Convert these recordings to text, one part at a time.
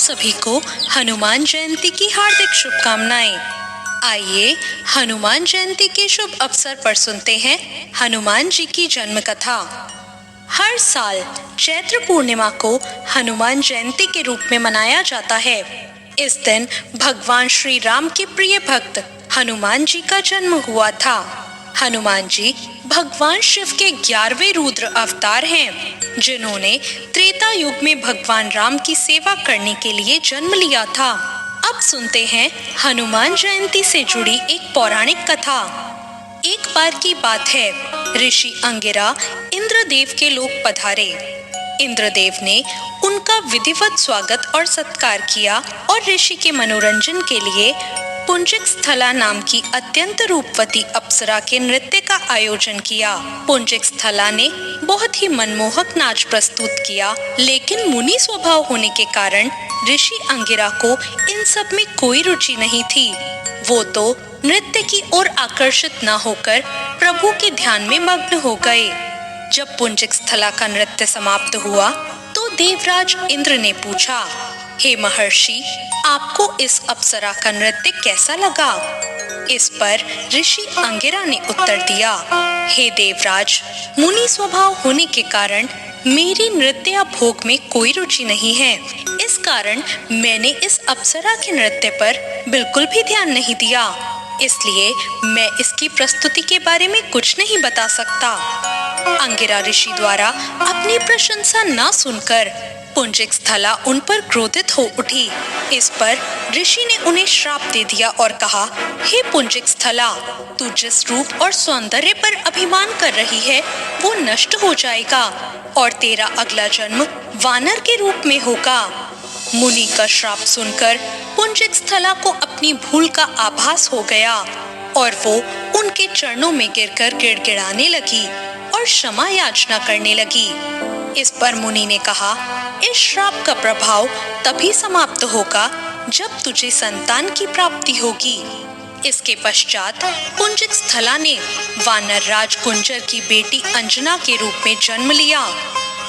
सभी को हनुमान जयंती की हार्दिक शुभकामनाएं। आइए हनुमान जयंती के शुभ अवसर पर सुनते हैं हनुमान जी की जन्म कथा। हर साल चैत्र पूर्णिमा को हनुमान जयंती के रूप में मनाया जाता है। इस दिन भगवान श्री राम के प्रिय भक्त हनुमान जी का जन्म हुआ था। हनुमान जी भगवान शिव के 11वें रुद्र अवतार हैं, जिन्होंने त्रेता युग में भगवान राम की सेवा करने के लिए जन्म लिया था। अब सुनते हैं हनुमान जयंती से जुड़ी एक पौराणिक कथा। एक बार की बात है, ऋषि अंगिरा इंद्रदेव के लोक पधारे। इंद्रदेव ने उनका विधिवत स्वागत और सत्कार किया और ऋषि के मनोरंजन के लिए पुंजिक स्थला नाम की अत्यंत रूपवती अप्सरा के नृत्य का आयोजन किया। पुंजिक स्थला ने बहुत ही मनमोहक नाच प्रस्तुत किया, लेकिन मुनि स्वभाव होने के कारण ऋषि अंगिरा को इन सब में कोई रुचि नहीं थी। वो तो नृत्य की ओर आकर्षित न होकर प्रभु के ध्यान में मग्न हो गए। जब पुंजिक स्थला का नृत्य समाप्त हुआ तो देवराज इंद्र ने पूछा, हे महर्षि, आपको इस अप्सरा का नृत्य कैसा लगा? इस पर ऋषि अंगिरा ने उत्तर दिया, हे देवराज, मुनि स्वभाव होने के कारण मेरी नृत्य भोग में कोई रुचि नहीं है। इस कारण मैंने इस अप्सरा के नृत्य पर बिल्कुल भी ध्यान नहीं दिया, इसलिए मैं इसकी प्रस्तुति के बारे में कुछ नहीं बता सकता। अंगिरा ऋषि द्वारा अपनी प्रशंसा न सुनकर पुंजिक स्थला उन पर क्रोधित हो उठी। इस पर ऋषि ने उन्हें श्राप दे दिया और कहा, हे पुंजिक स्थला, तू जिस रूप और सौंदर्य पर अभिमान कर रही है वो नष्ट हो जाएगा और तेरा अगला जन्म वानर के रूप में होगा। मुनि का श्राप सुनकर पुंजिक स्थला को अपनी भूल का आभास हो गया और वो उनके चरणों में गिरकर गिड़गिड़ाने लगी और क्षमा याचना करने लगी। इस पर मुनि ने कहा, इस श्राप का प्रभाव तभी समाप्त होगा जब तुझे संतान की प्राप्ति होगी। इसके पश्चात पुंजिक स्थला ने वानर राज कुंजर की बेटी अंजना के रूप में जन्म लिया।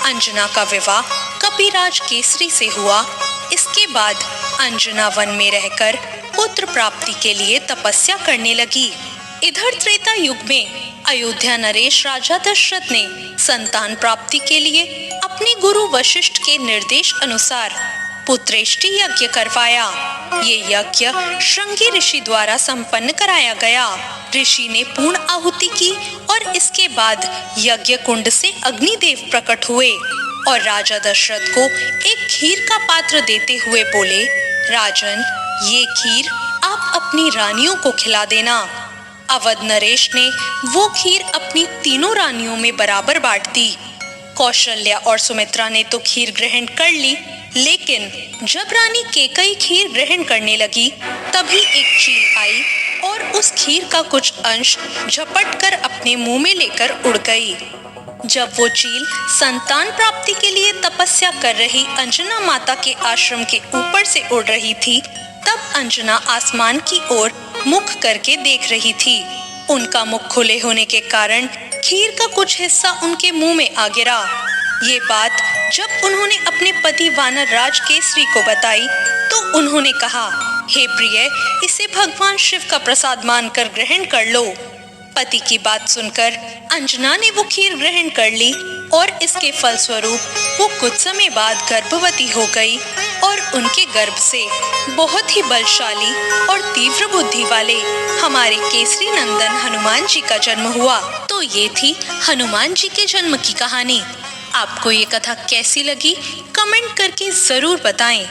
अंजना का विवाह कपिराज केसरी से हुआ। इसके बाद अंजना वन में रहकर पुत्र प्राप्ति के लिए तपस्या करने लगी। इधर त्रेता युग में अयोध्या नरेश राजा दशरथ ने संतान प्राप्ति के लिए अपने गुरु वशिष्ठ के निर्देश अनुसार पुत्रेष्टि यज्ञ करवाया। ये यज्ञ श्रृंगी ऋषि द्वारा संपन्न कराया गया। ऋषि ने पूर्ण आहुति की और इसके बाद यज्ञ कुंड से अग्निदेव प्रकट हुए और राजा दशरथ को एक खीर का पात्र देते हुए बोले, राजन, ये खीर आप अपनी रानियों को खिला देना। अवध नरेश ने वो खीर अपनी तीनों रानियों में बराबर बांट दी। कौशल्या और सुमित्रा ने तो खीर ग्रहण कर ली, लेकिन जब रानी केकई खीर ग्रहण करने लगी तभी एक चील आई और उस खीर का कुछ अंश झपट कर अपने मुंह में लेकर उड़ गई। जब वो चील संतान प्राप्ति के लिए तपस्या कर रही अंजना माता के आश्रम के ऊपर से उड़ रही थी, तब अंजना आसमान की ओर मुख करके देख रही थी। उनका मुख खुले होने के कारण खीर का कुछ हिस्सा उनके मुंह में आ गिरा। ये बात जब उन्होंने अपने पति वानर राज केसरी को बताई तो उन्होंने कहा, हे प्रिय, इसे भगवान शिव का प्रसाद मानकर ग्रहण कर लो। पति की बात सुनकर अंजना ने वो खीर ग्रहण कर ली और इसके फलस्वरूप वो कुछ समय बाद गर्भवती हो गई और उनके गर्भ से बहुत ही बलशाली और तीव्र बुद्धि वाले हमारे केसरी नंदन हनुमान जी का जन्म हुआ। तो ये थी हनुमान जी के जन्म की कहानी। आपको ये कथा कैसी लगी, कमेंट करके जरूर बताएं।